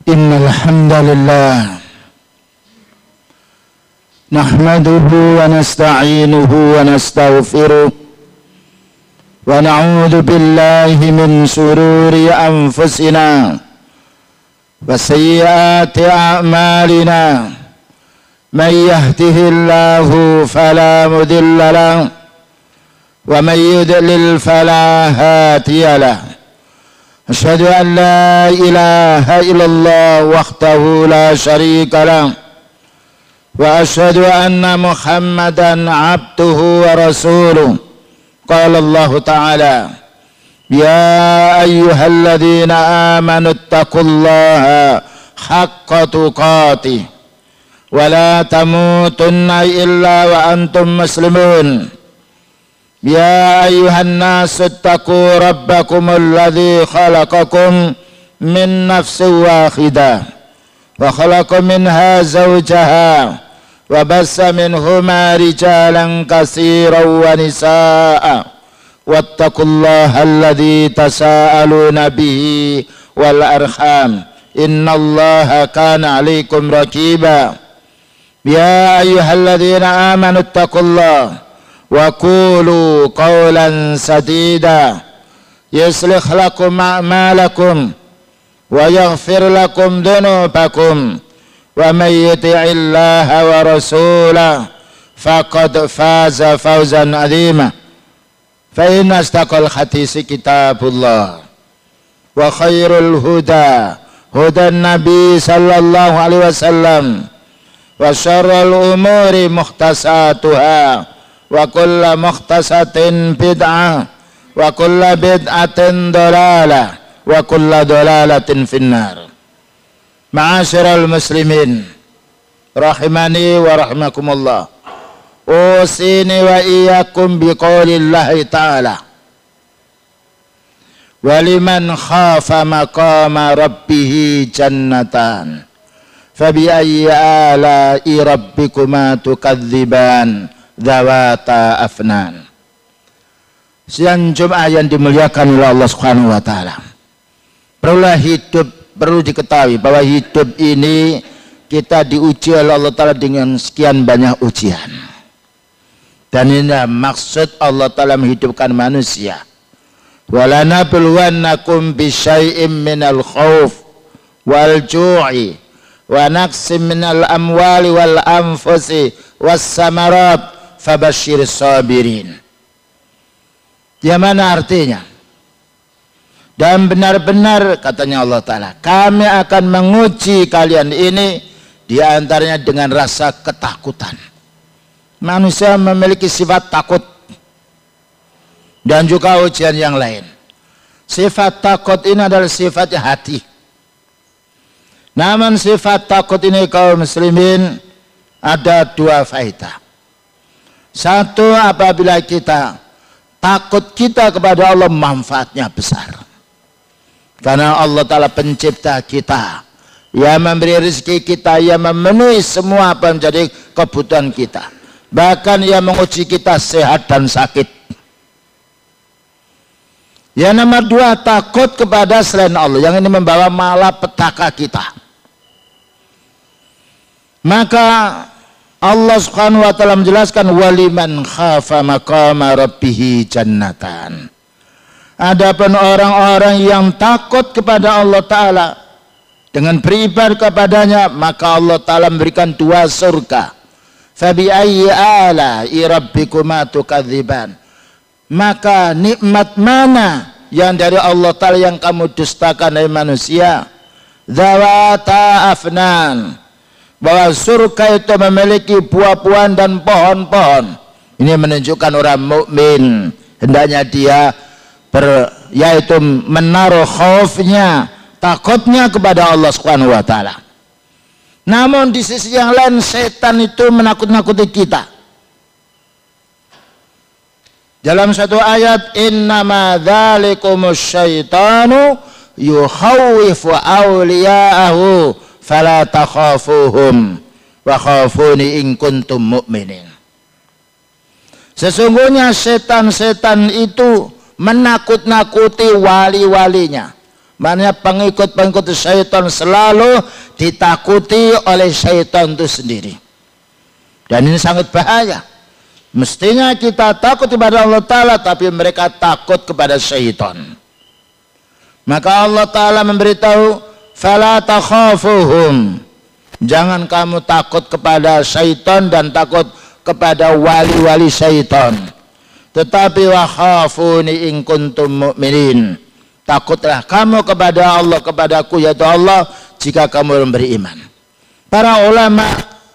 إن الحمد لله نحمده ونستعينه ونستغفره ونعوذ بالله من شرور أنفسنا وسيئات أعمالنا من يهده الله فلا مضل له ومن يضلل فلا هادي له أشهد أن لا إله إلا الله وحده لا شريك له وأشهد أن محمدا عبده ورسوله قال الله تعالى يا أيها الذين آمنوا اتقوا الله حق تقاته ولا تموتن إلا وأنتم مسلمون يا أيها الناس اتقوا ربكم الذي خلقكم من نفس واحدة وخلق منها زوجها وبث منهما رجالا كثيرا ونساء واتقوا الله الذي تساءلون به والأرحام إن الله كان عليكم رقيبا يا أيها الذين آمنوا اتقوا الله وقولوا قولا سديدا يصلح لكم أعمالكم ويغفر لكم ذنوبكم ومن يطع الله ورسوله فقد فاز فوزا عظيما فإن أصدق الحديث كتاب الله وخير الهدى هدى النبي صلى الله عليه وسلم وشر الأمور محدثاتها وكل محدثة بدعة وكل بدعة ضلالة وكل ضلالة في النار. Ma'asyiral muslimin rahimani wa rahimakumullah, usini wa iyyakum biqaulillahi ta'ala waliman khafa maqama rabbih jannatan fabi ayyi ala'i rabbikuma tukadziban dzawata afnan. Siang Jumat yang dimuliakan oleh Allah Subhanahu wa taala, perlu diketahui bahwa hidup ini kita diuji oleh Allah Ta'ala dengan sekian banyak ujian. Dan inilah maksud Allah Ta'ala menghidupkan manusia. وَلَنَبْلُوَنَّكُمْ بِشَيْءٍ مِّنَ الْخَوْفِ وَالْجُوعِ وَنَقْصٍ مِّنَ الْأَمْوَالِ وَالْأَنفُسِ وَالثَّمَرَاتِ فَبَشِّرِ الصَّابِرِينَ. Yang mana artinya? Dan benar-benar katanya Allah Ta'ala, kami akan menguji kalian ini diantaranya dengan rasa ketakutan. Manusia memiliki sifat takut dan juga ujian yang lain. Sifat takut ini adalah sifatnya hati. Namun sifat takut ini kaum muslimin ada dua faedah. Satu, apabila kita takut kita kepada Allah, manfaatnya besar. Karena Allah Ta'ala pencipta kita, yang memberi rezeki kita, yang memenuhi semua apa menjadi kebutuhan kita, bahkan yang menguji kita sehat dan sakit. Yang nomor dua, takut kepada selain Allah, yang ini membawa malapetaka kita. Maka Allah Subhanahu wa taala menjelaskan waliman khafa maqama rabbih jannatan. Adapun orang-orang yang takut kepada Allah Ta'ala dengan beribadah kepadanya, maka Allah Ta'ala memberikan dua surga. Fabi ayyi ala'i rabbikuma tukadziban. Maka nikmat mana yang dari Allah Ta'ala yang kamu dustakan dari manusia? Dzawata afnan. Bahwa surga itu memiliki buah-buahan dan pohon-pohon. Ini menunjukkan orang mukmin hendaknya dia yaitu menaruh khaufnya, takutnya kepada Allah Subhanahu wa taala. Namun di sisi yang lain setan itu menakut-nakuti kita. Dalam satu ayat, innama dzalikumus syaitanu yukhawwifu awliya'ahu fala takhafuhum wa khafuni in kuntum mu'minin. Sesungguhnya setan-setan itu menakut-nakuti wali-walinya, Maknanya pengikut-pengikut syaitan selalu ditakuti oleh syaitan itu sendiri. Dan ini sangat bahaya. Mestinya kita takut kepada Allah Ta'ala, tapi mereka takut kepada syaitan. Maka Allah Ta'ala memberitahu, fala takhafuhum, jangan kamu takut kepada syaitan dan takut kepada wali-wali syaitan, tetapi wa khafuni in kuntum mu'minin, takutlah kamu kepada Allah, kepadaku yaitu Allah, jika kamu beriman. Para ulama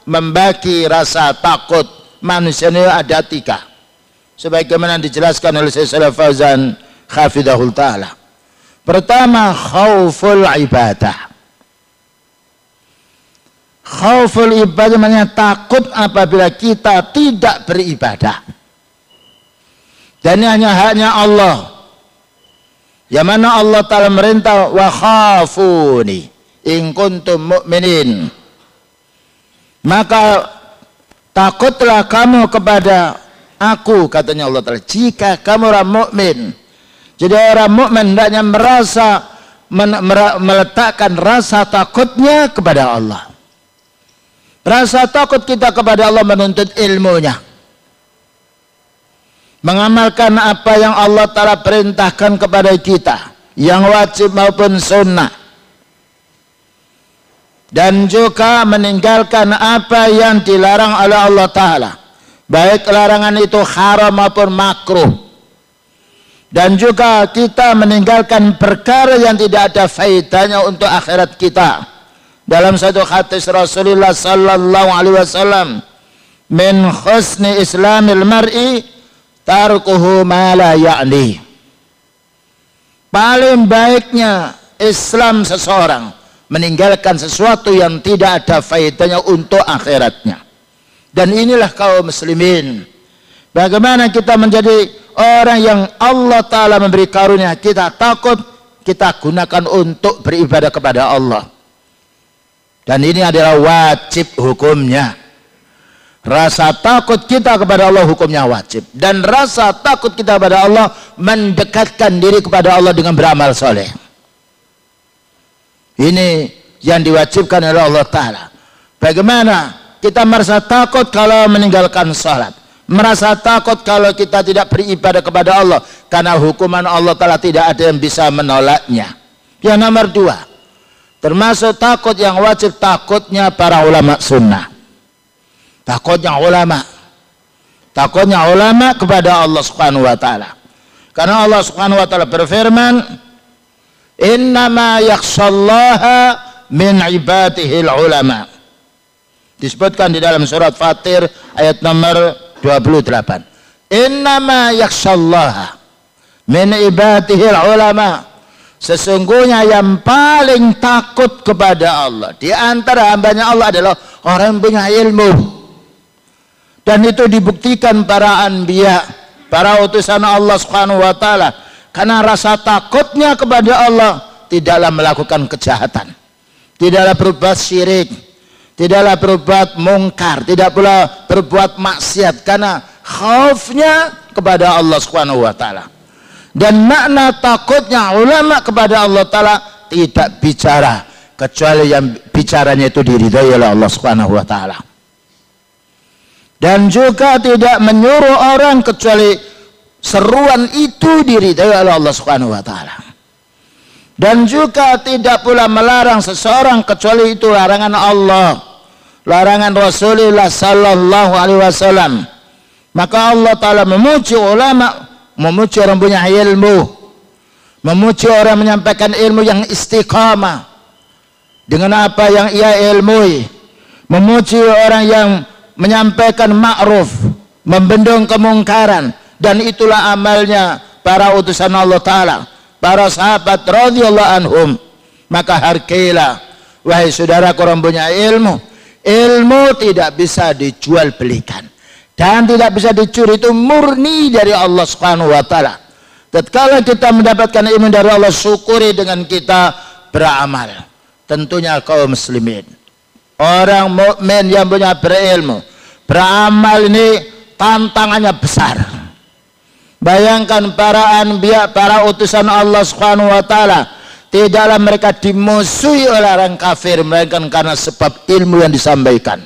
membagi rasa takut manusia ini ada 3, sebagaimana dijelaskan oleh Syekh Shalih Fauzan hafizahul ta'ala. Pertama, khauful ibadah. Khauful ibadah maknanya takut apabila kita tidak beribadah. Dan ini hanya Allah. Yang mana Allah Ta'ala merintah, wa khafuni in kuntum mu'minin. Maka takutlah kamu kepada aku, katanya Allah Ta'ala, jika kamu orang mukmin. Jadi orang mukmin hendaknya meletakkan rasa takutnya kepada Allah. Rasa takut kita kepada Allah menuntut ilmunya, mengamalkan apa yang Allah Ta'ala perintahkan kepada kita, yang wajib maupun sunnah, dan juga meninggalkan apa yang dilarang oleh Allah Ta'ala, baik larangan itu haram maupun makruh. Dan juga kita meninggalkan perkara yang tidak ada faedahnya untuk akhirat kita. Dalam satu hadis Rasulullah sallallahu alaihi wasallam, min husni islamil mar'i tarkuhu ma la ya'ni. Paling baiknya Islam seseorang meninggalkan sesuatu yang tidak ada faedahnya untuk akhiratnya. Dan inilah kaum muslimin. Bagaimana kita menjadi orang yang Allah Ta'ala memberi karunia, kita takut, kita gunakan untuk beribadah kepada Allah. Dan ini adalah wajib hukumnya. Rasa takut kita kepada Allah hukumnya wajib. Dan rasa takut kita kepada Allah mendekatkan diri kepada Allah dengan beramal soleh. Ini yang diwajibkan oleh Allah Ta'ala. Bagaimana kita merasa takut kalau meninggalkan salat, merasa takut kalau kita tidak beribadah kepada Allah, karena hukuman Allah Ta'ala tidak ada yang bisa menolaknya. Yang nomor 2, termasuk takut yang wajib, takutnya para ulama sunnah. Takutnya ulama kepada Allah Subhanahu wa Ta'ala. Karena Allah Subhanahu wa Ta'ala berfirman, innama yakhshallaha min ibadihil ulama. Disebutkan di dalam surat Fatir ayat nomor 28. Innama yakhshallaha min ibadihil ulama. Sesungguhnya yang paling takut kepada Allah di antara hambanya Allah adalah orang yang punya ilmu. Dan itu dibuktikan para anbiya, para utusan Allah Subhanahu wa Ta'ala. Karena rasa takutnya kepada Allah, tidaklah melakukan kejahatan, tidaklah berbuat syirik, tidaklah berbuat mungkar, tidak pula berbuat maksiat, karena khaufnya kepada Allah Subhanahu wa Ta'ala. Dan makna takutnya ulama kepada Allah Ta'ala, tidak bicara kecuali yang bicaranya itu diridhai oleh Allah Subhanahu wa Ta'ala. Dan juga tidak menyuruh orang kecuali seruan itu diridhai oleh Allah Subhanahu wa Ta'ala. Dan juga tidak pula melarang seseorang kecuali itu larangan Allah, larangan Rasulullah sallallahu alaihi wasallam. Maka Allah Ta'ala memuji ulama, memuji orang punya ilmu, memuji orang menyampaikan ilmu yang istiqamah dengan apa yang ia ilmui, memuji orang yang menyampaikan ma'ruf, membendung kemungkaran. Dan itulah amalnya para utusan Allah Ta'ala, para sahabat radhiyallahu anhum. Maka hargailah, wahai saudaraku orang punya ilmu. Ilmu tidak bisa dijual belikan dan tidak bisa dicuri, itu murni dari Allah Subhanahu wa Ta'ala. Tatkala kita mendapatkan ilmu dari Allah, syukuri dengan kita beramal. Tentunya kaum muslimin, orang mukmin yang punya berilmu, beramal, ini tantangannya besar. Bayangkan para anbiya, para utusan Allah Subhanahu wa Ta'ala, tidaklah mereka dimusuhi oleh orang kafir, melainkan karena sebab ilmu yang disampaikan,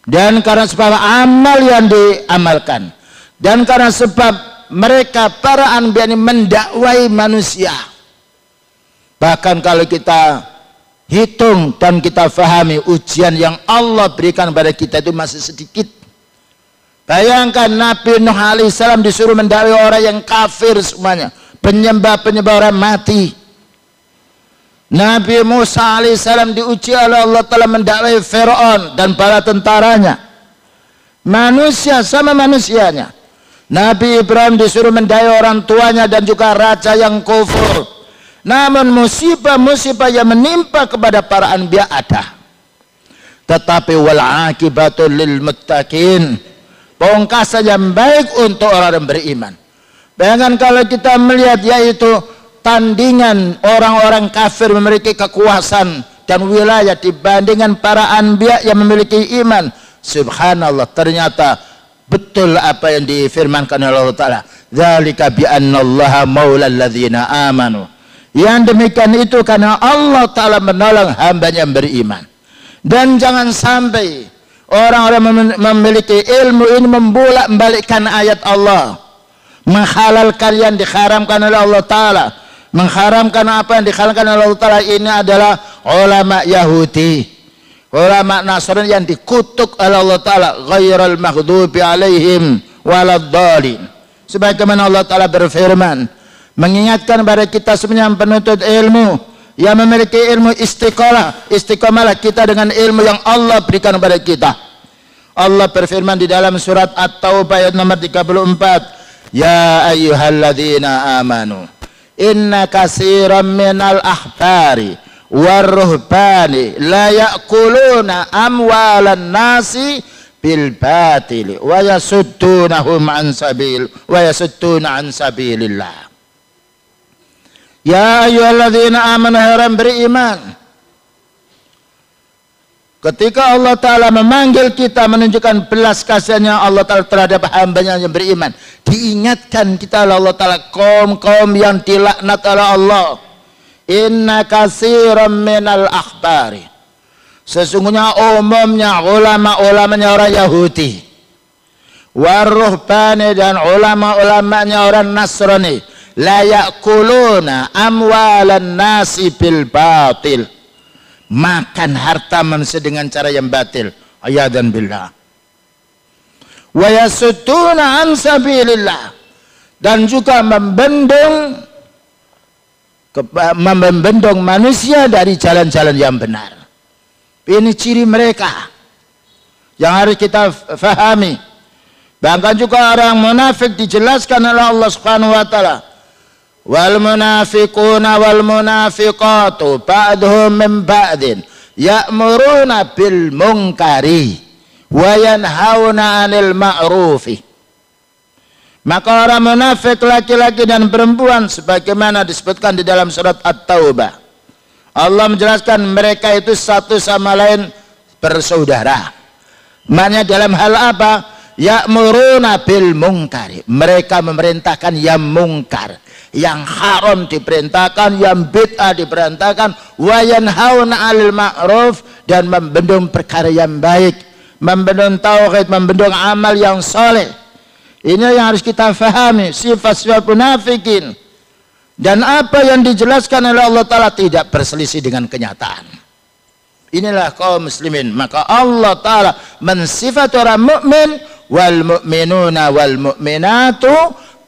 dan karena sebab amal yang diamalkan, dan karena sebab mereka para anbiya ini mendakwai manusia. Bahkan kalau kita hitung dan kita fahami, ujian yang Allah berikan pada kita itu masih sedikit. Bayangkan Nabi Nuh alaihissalam disuruh mendakwai orang yang kafir semuanya, penyembah-penyembah orang mati. Nabi Musa alaihissalam diuji oleh Allah Ta'ala mendakwai Fir'aun dan para tentaranya, manusia sama manusianya. Nabi Ibrahim disuruh mendakwai orang tuanya dan juga raja yang kufur. Namun musibah-musibah yang menimpa kepada para anbiya ada, tetapi wal akibatul lil muttaqin, pungkasan yang baik untuk orang yang beriman. Bayangkan kalau kita melihat yaitu tandingan orang-orang kafir memiliki kekuasaan dan wilayah dibandingkan para anbiya yang memiliki iman. Subhanallah, ternyata betul apa yang difirmankan oleh Allah Ta'ala, dzalika bi annallaha maulal ladzina amanu. Yang demikian itu karena Allah Ta'ala menolong hambanya yang beriman. Dan jangan sampai orang-orang memiliki ilmu ini membolak-balikkan ayat Allah, menghalalkan yang diharamkan oleh Allah Ta'ala, mengharamkan apa yang dihalalkan oleh Allah Ta'ala. Ini adalah ulama Yahudi, ulama Nasrani yang dikutuk oleh Allah Ta'ala, ghairul maghdubi alaihim waladdallin. Sebagaimana Allah Ta'ala berfirman, mengingatkan pada kita semuanya yang penuntut ilmu, yang memiliki ilmu istiqomalah kita dengan ilmu yang Allah berikan kepada kita. Allah berfirman di dalam surat At-Taubah ayat nomor 34, ya ayyuhalladzina amanu inna katsiran minal ahbari warruhbani la ya'kuluna amwalan nasi bil batili wa yasuddunahum an sabilillah. Ya ayyuhalladzina amanu, orang beriman. Ketika Allah Ta'ala memanggil kita, menunjukkan belas kasihannya Allah Ta'ala terhadap hambanya yang beriman, diingatkan kita oleh Allah Ta'ala kaum-kaum yang dilaknat oleh Allah. Inna katsiran minal akhbari, sesungguhnya umumnya ulama-ulamanya orang Yahudi, warruhbani, dan ulama-ulamanya orang Nasrani, la ya'kuluna amwalan nasi bil batil, makan harta manusia dengan cara yang batil, ayadan billah. Wa yasudduna an sabilillah, dan juga membendung manusia dari jalan-jalan yang benar. Ini ciri mereka yang harus kita fahami. Bahkan juga orang munafik dijelaskan oleh Allah Subhanahu wa Ta'ala, wal munafiquna wal munafiqatu ba'duhum min ba'din ya'muruna bil munkari wa yanhauna 'anil ma'rufi. Maka orang munafik laki-laki dan perempuan sebagaimana disebutkan di dalam surat At-Taubah, Allah menjelaskan mereka itu satu sama lain bersaudara. Maknanya dalam hal apa? Ya'muruna bil munkari, mereka memerintahkan yang mungkar, yang haram diperintahkan, yang bid'ah diperintahkan, wa yanhauna 'anil ma'ruf, dan membendung perkara yang baik, membendung tauhid, membendung amal yang soleh. Ini yang harus kita fahami, sifat-sifat munafikin. Dan apa yang dijelaskan oleh Allah Ta'ala tidak berselisih dengan kenyataan. Inilah kaum muslimin. Maka Allah Ta'ala mensifat orang mukmin, wal mu'minuna wal mu'minatu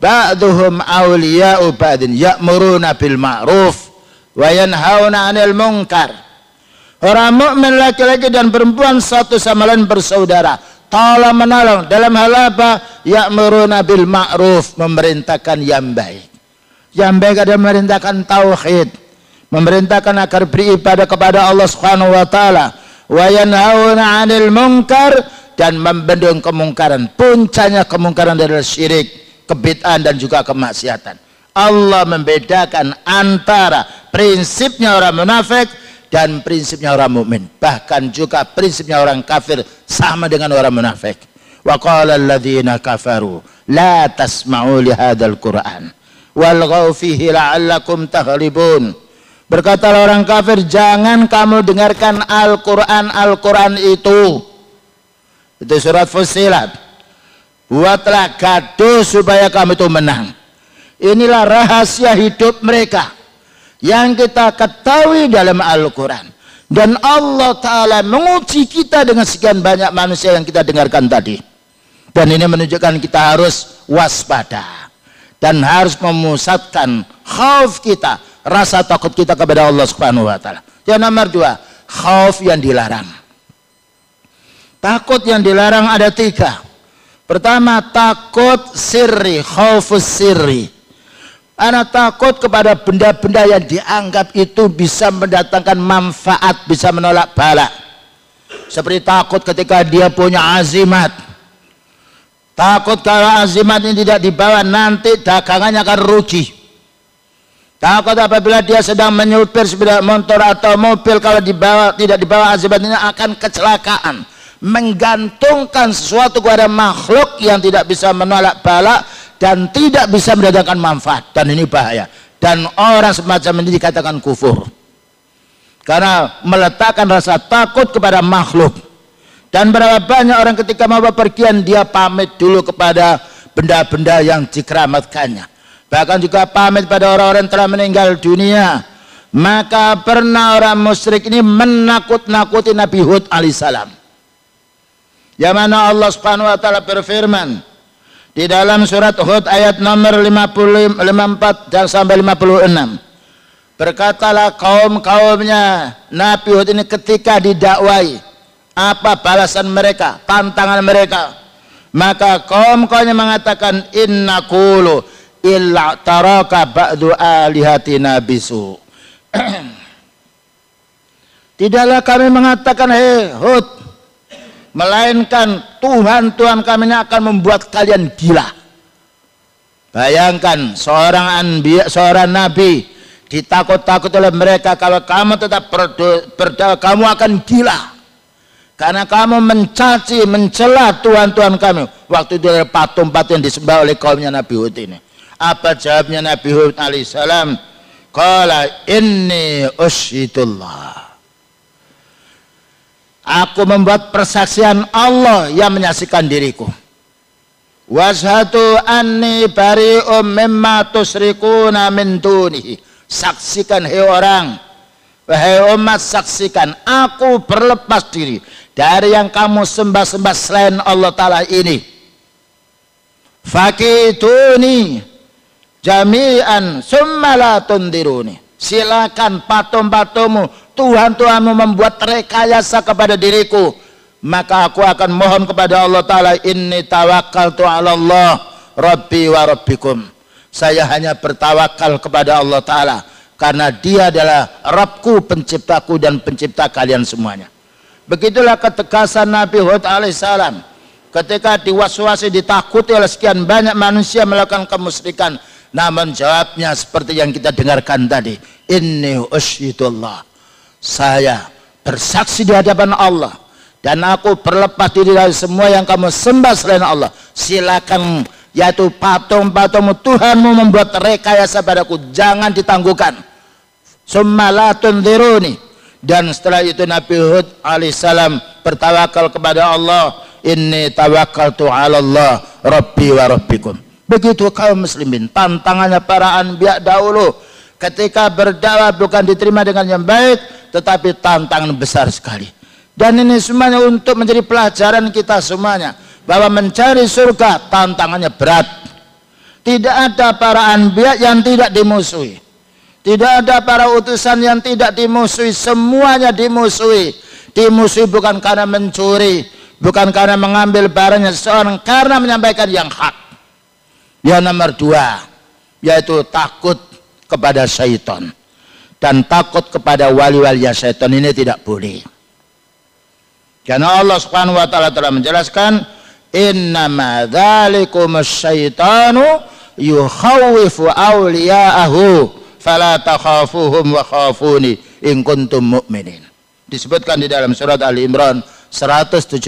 ba'duhum awliya'u ba'din ya'muruna bil ma'ruf wa yanhauna 'anil munkar. Orang mukmin laki-laki dan perempuan satu sama lain bersaudara, tolong menolong dalam hal apa? Ya'muruna bil ma'ruf, memerintahkan yang baik. Yang baik adalah memerintahkan tauhid, memerintahkan agar beribadah kepada Allah Subhanahu wa Ta'ala, wa yanhauna 'anil munkar, dan membendung kemungkaran. Puncaknya kemungkaran adalah syirik, kebid'ahan, dan juga kemaksiatan. Allah membedakan antara prinsipnya orang munafik dan prinsipnya orang mukmin. Bahkan juga prinsipnya orang kafir sama dengan orang munafik. Wa qala alladziina kafaru la tasma'u li hadzal Qur'an walghaw fihi la'allakum taghlibun. Berkata orang kafir, jangan kamu dengarkan Al-Quran itu. Itu surat Fussilat. Buatlah gaduh supaya kamu itu menang. Inilah rahasia hidup mereka yang kita ketahui dalam Al-Quran. Dan Allah Ta'ala menguji kita dengan sekian banyak manusia yang kita dengarkan tadi. Dan ini menunjukkan kita harus waspada. Dan harus memusatkan khauf kita, rasa takut kita kepada Allah Subhanahu wa Ta'ala. Yang nomor 2, khauf yang dilarang. Takut yang dilarang ada 3. Pertama, takut sirri, khaufus sirri. Anak takut kepada benda-benda yang dianggap itu bisa mendatangkan manfaat, bisa menolak bala. Seperti takut ketika dia punya azimat. Takut kalau azimat ini tidak dibawa, nanti dagangannya akan rugi. Takut apabila dia sedang menyupir sepeda motor atau mobil, kalau tidak dibawa azimat ini akan kecelakaan. Menggantungkan sesuatu kepada makhluk yang tidak bisa menolak bala dan tidak bisa mendatangkan manfaat, dan ini bahaya. Dan orang semacam ini dikatakan kufur karena meletakkan rasa takut kepada makhluk. Dan berapa banyak orang ketika mau bepergian dia pamit dulu kepada benda-benda yang dikeramatkannya, bahkan juga pamit pada orang-orang yang telah meninggal dunia. Maka pernah orang musyrik ini menakut-nakuti Nabi Hud alaihissalam, yang mana Allah Subhanahu wa Ta'ala berfirman di dalam surat Hud ayat nomor 54 dan sampai 56. Berkatalah kaum-kaumnya Nabi Hud ini ketika didakwai, apa balasan mereka, tantangan mereka. Maka kaum-kaumnya mengatakan, inna qulu illa taraka ba'du alihatina bisu. Tidaklah kami mengatakan, hei Hud, melainkan Tuhan kami ini akan membuat kalian gila. Bayangkan seorang nabi ditakut-takut oleh mereka, kalau kamu tetap berdakwah kamu akan gila karena kamu mencaci, mencela Tuhan kami. Waktu itu ada patung-patung yang disembah oleh kaumnya Nabi Hud ini. Apa jawabnya Nabi Hud alaihissalam? Qala inni usyhidullah, aku membuat persaksian Allah yang menyaksikan diriku. Washhadu anni bari'um mimma tusyrikuna min dunihi. Saksikan hai orang, wahai umat, saksikan aku berlepas diri dari yang kamu sembah-sembah selain Allah Ta'ala ini. Fakiduni jami'an summa la tundiruni. Silakan patung-patungmu, Tuhanmu membuat rekayasa kepada diriku, maka aku akan mohon kepada Allah Ta'ala, inni tawakkaltu ala Allah Rabbi wa Rabbikum. Saya hanya bertawakal kepada Allah Ta'ala karena dia adalah Rabbku, penciptaku dan pencipta kalian semuanya. Begitulah ketegasan Nabi Hud alaihissalam ketika diwaswasi, ditakuti oleh sekian banyak manusia melakukan kemusyrikan, namun jawabnya seperti yang kita dengarkan tadi, inni usyhidullah, saya bersaksi di hadapan Allah dan aku berlepas diri dari semua yang kamu sembah selain Allah. Silakan, yaitu patung-patungmu, Tuhanmu membuat rekayasa padaku, jangan ditangguhkan. Summa la tunziruni. Dan setelah itu Nabi Hud alaihissalam bertawakal kepada Allah, inni tawakkaltu ala Allah Rabbi wa Rabbikum. Begitu kaum muslimin, tantangannya para anbiya dahulu ketika berdakwah bukan diterima dengan yang baik, tetapi tantangan besar sekali. Dan ini semuanya untuk menjadi pelajaran kita semuanya, bahwa mencari surga tantangannya berat. Tidak ada para anbiya yang tidak dimusuhi, tidak ada para utusan yang tidak dimusuhi, semuanya dimusuhi. Dimusuhi bukan karena mencuri, bukan karena mengambil barangnya seseorang, karena menyampaikan yang hak. Yang nomor 2, yaitu takut kepada syaitan dan takut kepada wali-wali syaitan. Ini tidak boleh, karena Allah Subhanahu wa Ta'ala telah menjelaskan, innama dzalikumus syaitanu yukhawwifu awliya'ahu fala takhafuhum wa khafuni in kuntum mu'minin. Disebutkan di dalam surat Ali Imran 175.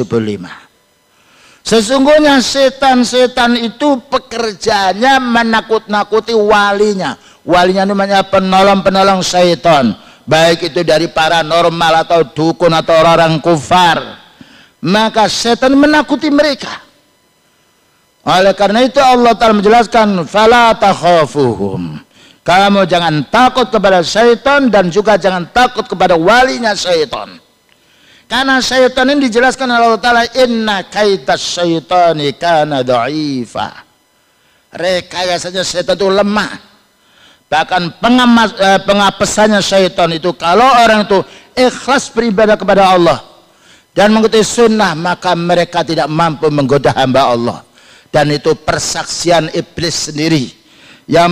Sesungguhnya setan-setan itu pekerjaannya menakut-nakuti walinya. Walinya namanya penolong-penolong syaitan, baik itu dari paranormal atau dukun atau orang kufar. Maka setan menakuti mereka. Oleh karena itu Allah Ta'ala menjelaskan, fala takhafuhum. Kamu jangan takut kepada syaitan dan juga jangan takut kepada walinya syaitan. Karena syaitan ini dijelaskan oleh Allah Ta'ala, inna kaitas syaitani kana dha'ifa. Rekayasanya syaitan itu lemah. Bahkan pengapesannya syaitan itu, kalau orang itu ikhlas beribadah kepada Allah dan mengikuti sunnah, maka mereka tidak mampu menggoda hamba Allah. Dan itu persaksian iblis sendiri. Yang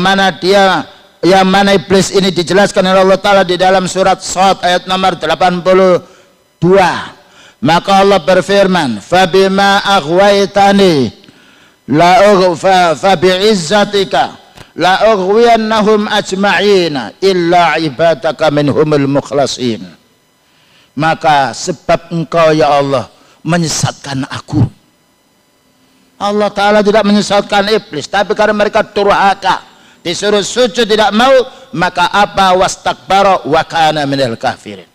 mana iblis ini dijelaskan oleh Allah Ta'ala di dalam surat Shad ayat nomor 82. Maka Allah berfirman, fabima aghwaytani fabi'izzatika la ughwiyannahum ajma'ina illa ibadaka minhumul mukhlasin. Maka sebab engkau ya Allah menyesatkan aku. Allah Ta'ala tidak menyesatkan iblis, tapi karena mereka durhaka, disuruh sujud tidak mau, maka apa wastakbara wa kana minal kafirin.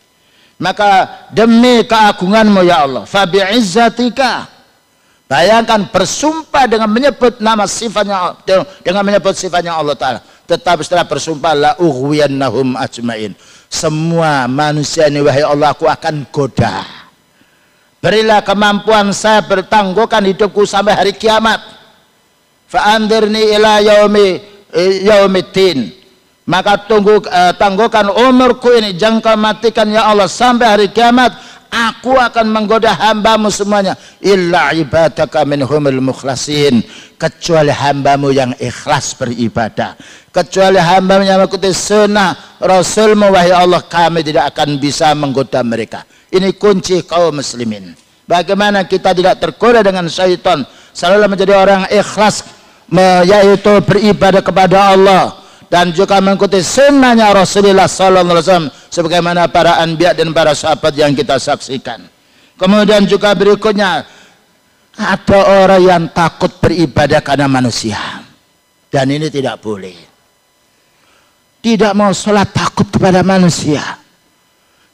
Maka demi keagunganmu ya Allah, fabi'izzatika, bayangkan bersumpah dengan menyebut nama sifatnya, dengan menyebut sifatnya Allah Ta'ala, tetapi setelah bersumpah la ughwiyannahum ajmain, semua manusia ini wahai Allah aku akan goda. Berilah kemampuan saya bertangguhkan hidupku sampai hari kiamat. Fa'andirni ila yaumiddin. Maka tangguhkan umurku ini, jangan kau matikan ya Allah sampai hari kiamat. Aku akan menggoda hambamu semuanya, illa ibadaka minhumul mukhlasin, kecuali hambamu yang ikhlas beribadah, kecuali hambamu yang mengikuti sunnah Rasulmu wahai Allah, kami tidak akan bisa menggoda mereka. Ini kunci kaum muslimin. Bagaimana kita tidak tergoda dengan syaitan, selalu menjadi orang ikhlas, yaitu beribadah kepada Allah dan juga mengikuti sunnahnya Rasulullah SAW sebagaimana para anbiya dan para sahabat yang kita saksikan. Kemudian juga berikutnya, ada orang yang takut beribadah karena manusia, dan ini tidak boleh. Tidak mau sholat takut kepada manusia,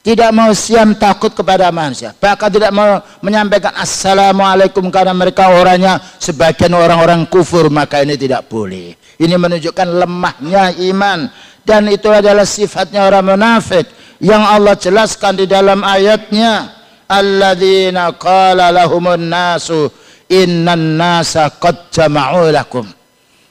tidak mau siam takut kepada manusia, bahkan tidak mau menyampaikan assalamualaikum karena mereka orangnya sebagian orang-orang kufur, maka ini tidak boleh. Ini menunjukkan lemahnya iman, dan itu adalah sifatnya orang munafik yang Allah jelaskan di dalam ayatnya, alladzina qala lahumun nasu innan nasa qad jama'u lakum.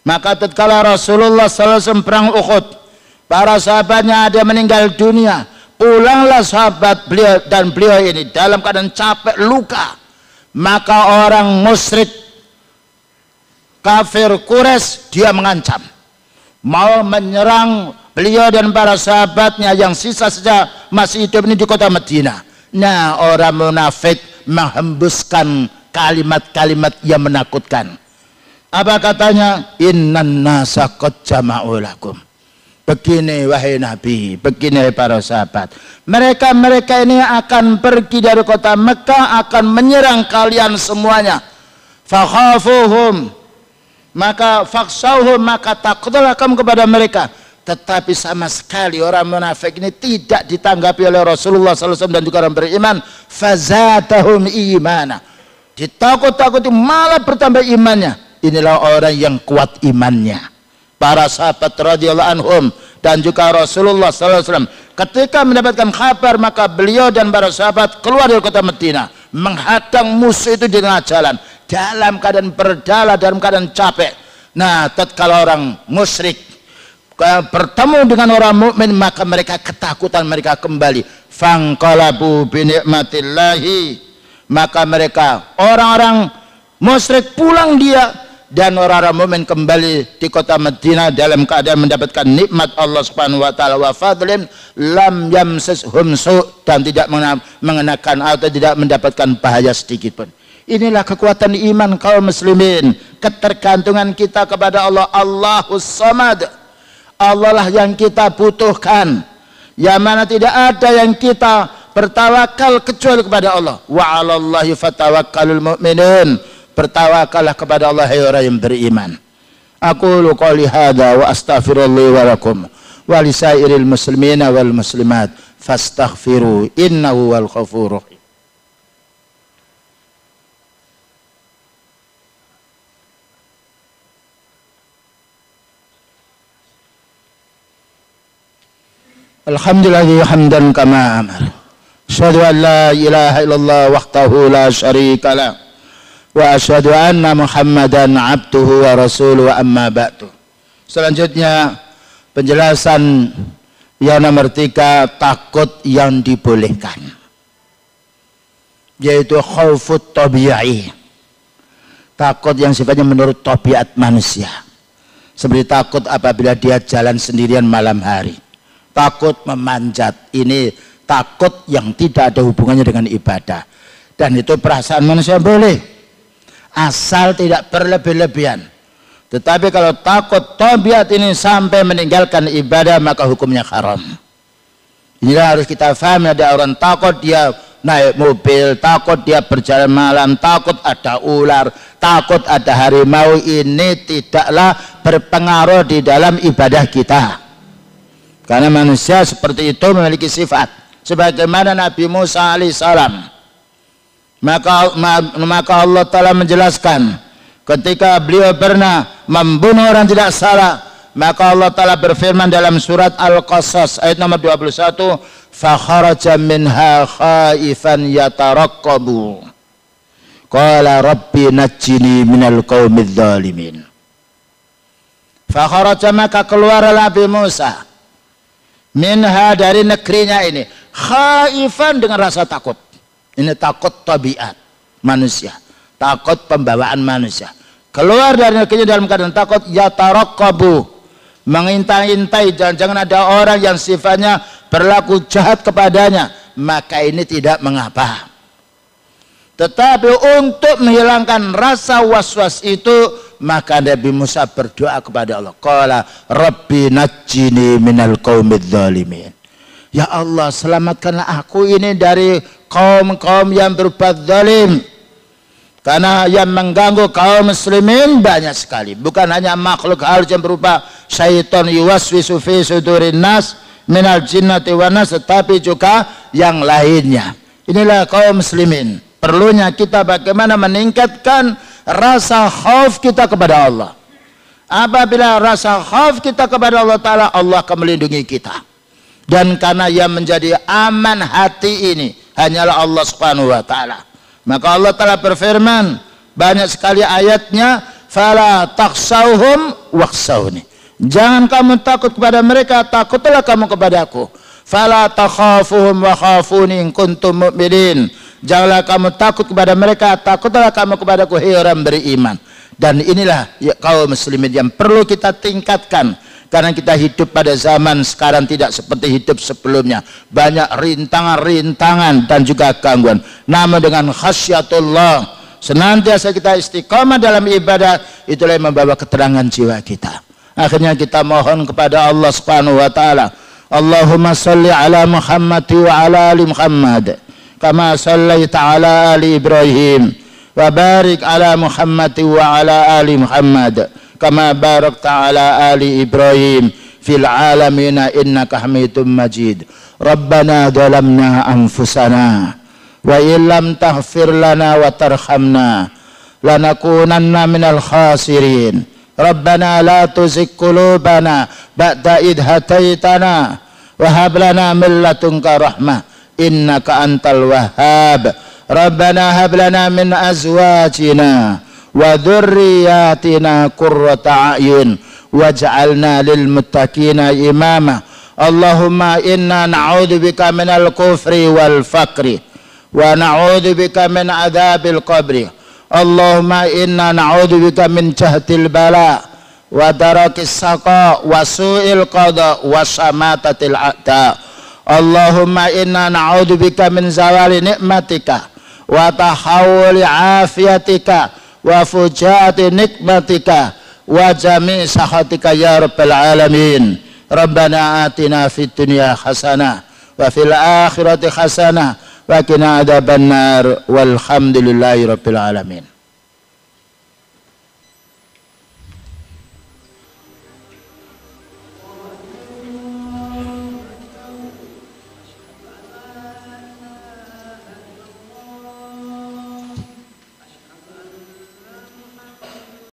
Maka tatkala Rasulullah SAW perang Uhud, para sahabatnya ada meninggal dunia, pulanglah sahabat beliau dan beliau ini dalam keadaan capek luka. Maka orang musyrik kafir Quraisy dia mengancam mau menyerang beliau dan para sahabatnya yang sisa saja masih hidup ini di kota Madinah. Nah, orang munafik menghembuskan kalimat-kalimat yang menakutkan. Apa katanya? Innan nasa qad jama'u lakum. Begini wahai Nabi, begini wahai para sahabat, mereka ini akan pergi dari kota Mekah, akan menyerang kalian semuanya. Fakhafuhum, maka fakhshawhum, maka takutlah kamu kepada mereka. Tetapi sama sekali orang munafik ini tidak ditanggapi oleh Rasulullah SAW dan juga orang beriman. Fazatahum imana, ditakut-takuti malah bertambah imannya. Inilah orang yang kuat imannya. Para sahabat radhiyallahu anhum dan juga Rasulullah SAW ketika mendapatkan kabar, maka beliau dan para sahabat keluar dari kota Madinah menghadang musuh itu di tengah jalan dalam keadaan berdarah, dalam keadaan capek. Nah, tatkala orang musyrik bertemu dengan orang mukmin, maka mereka ketakutan, mereka kembali. Fangqalabu bi ni'matillahi, maka mereka orang-orang musyrik pulang dia, dan orang-orang mukmin kembali di kota Madinah dalam keadaan mendapatkan nikmat Allah Subhanahu wa taala wa fadlin lam yamsishum su', dan tidak mengenakan atau tidak mendapatkan bahaya sedikit pun. Inilah kekuatan iman kaum muslimin, ketergantungan kita kepada Allah. Allahus Samad, Allah lah yang kita butuhkan, yang mana tidak ada yang kita bertawakal kecuali kepada Allah. Wa 'alallahi fatawakkalul mu'minun, bertawakallah kepada Allah hai orang yang beriman. Aqulu qouli hadza wa astaghfirullah wa lakum wa lisairil muslimina wal muslimat fastaghfiru innahu wal ghafurur rahim. Alhamdulillah hamdan kama amar. Asyhadu an la ilaha illallah wahdahu la syarika lah. Wa asyhadu anna Muhammadan abduhu wa rasuluhu amma ba'du. Selanjutnya penjelasan yang nomor 3, takut yang dibolehkan, yaitu khaufut tabi'i, takut yang sifatnya menurut tabiat manusia, seperti takut apabila dia jalan sendirian malam hari, takut memanjat. Ini takut yang tidak ada hubungannya dengan ibadah, dan itu perasaan manusia boleh asal tidak berlebih-lebihan. Tetapi kalau takut tabiat ini sampai meninggalkan ibadah, maka hukumnya haram. Inilah harus kita paham. Ada orang takut dia naik mobil, takut dia berjalan malam, takut ada ular, takut ada harimau. Ini tidaklah berpengaruh di dalam ibadah kita, karena manusia seperti itu memiliki sifat sebagaimana Nabi Musa alaihissalam. Maka Allah Ta'ala menjelaskan ketika beliau pernah membunuh orang tidak salah, maka Allah Ta'ala berfirman dalam surat Al-Qasas ayat nomor 21, fakharaja minha khaifan yataraqqabu qala rabbi najjini minal qaumidz zalimin. Fakharaja, maka keluar Nabi Musa minha, dari negerinya ini, khaifan, dengan rasa takut. Ini takut tabiat manusia, takut pembawaan manusia. Keluar dari negerinya dalam keadaan takut, yataraqqabu, mengintai-intai, jangan-jangan ada orang yang sifatnya berlaku jahat kepadanya, maka ini tidak mengapa. Tetapi untuk menghilangkan rasa was-was itu, maka Nabi Musa berdoa kepada Allah, qala rabbi najjini minal qaumidz zalimin. Ya Allah, selamatkanlah aku ini dari kaum-kaum yang berbuat zalim. Karena yang mengganggu kaum muslimin banyak sekali, bukan hanya makhluk halus yang berupa syaitan yuwaswisu fi sudurin nas minal jinnati wan nas, tetapi juga yang lainnya. Inilah kaum muslimin. Perlunya kita bagaimana meningkatkan rasa khauf kita kepada Allah. Apabila rasa khauf kita kepada Allah Ta'ala, Allah akan melindungi kita. Dan karena yang menjadi aman hati ini hanyalah Allah Subhanahu wa Ta'ala, maka Allah Ta'ala berfirman, banyak sekali ayatnya, fala takhshawhum wakhshawni, jangan kamu takut kepada mereka, takutlah kamu kepadaku. Fala takhafuhum wa khafuni in kuntum mu'minin, janganlah kamu takut kepada mereka, takutlah kamu kepadaku hai orang beriman. Dan inilah ya, kaum muslimin yang perlu kita tingkatkan. Karena kita hidup pada zaman sekarang tidak seperti hidup sebelumnya. Banyak rintangan-rintangan dan juga gangguan. Namun dengan khasyatullah, senantiasa kita istiqamah dalam ibadah, itulah yang membawa keterangan jiwa kita. Akhirnya kita mohon kepada Allah Subhanahu wa Ta'ala, Allahumma salli ala Muhammad wa ala ali Muhammad kama sallaita ala ali Ibrahim, wa barik ala Muhammad wa ala ali Muhammad kama barakta ala ali Ibrahim fil alamin innaka Hamidum Majid. Rabbana zalamna anfusana wa illam taghfir lana wa tarhamna lanakunanna minal khasirin. Rabbana la tuzigh qulubana ba'da idh hadaitana wa hab lana min ladunka rahmah innaka antal wahhab. Rabbana hab lana min azwajina wa dzurriyyatina qurrata a'yun waj'alna lil muttaqina imama. Allahumma inna na'udzubika minal kufri wal faqri wa na'udzubika min adzabil qabri. Allahumma inna na'udzubika min jahdil bala wa darakis saqa wa su'il qada wa samatatil a'da. Allahumma inna na'udzubika min zawali ni'matika wa tahawuli afiyatika wa fujaati nikmatika wa jami' sahatika ya rabbal alamin. Rabbana atina fid dunya hasanah wa fil akhirati hasanah wa qina adzabannar walhamdulillahi rabbil alamin.